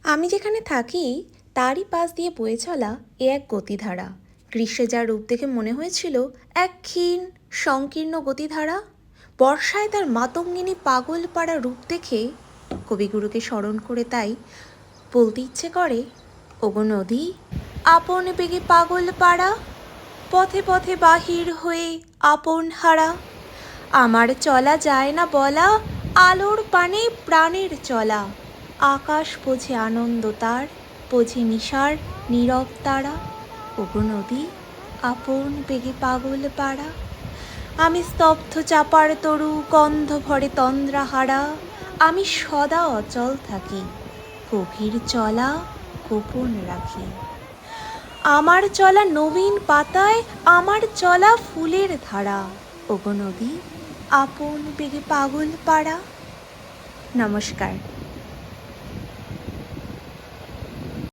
আমি যেখানে থাকি তারই পাশ দিয়ে বয়ে চলা এ এক গতিধারা। গ্রীষ্মে যার রূপ দেখে মনে হয়েছিল এক ক্ষীণ সংকীর্ণ গতিধারা, বর্ষায় তার মাতঙ্গিনী পাগল পাড়া রূপ দেখে কবিগুরুকে স্মরণ করে তাই বলতে ইচ্ছে করে, ওগো নদী আপন বেগে পাগল পাড়া, পথে পথে বাহির হয়ে আপন হারা। আমার চলা যায় না বলা, আলোর পানে প্রাণের চলা, আকাশ বোঝে আনন্দ তার, বোঝে নিশার নীরব তারা। ওগো নদী আপন বেগে পাগল পাড়া। আমি স্তব্ধ চাপার তরু, গন্ধ ভরে তন্দ্রাহারা, আমি সদা অচল থাকি, গভীর চলা গোপন রাখি। আমার চলা নবীন পাতায়, আমার চলা ফুলের ধারা, ওগো নদী আপন বেগে পাগল পাড়া। নমস্কার।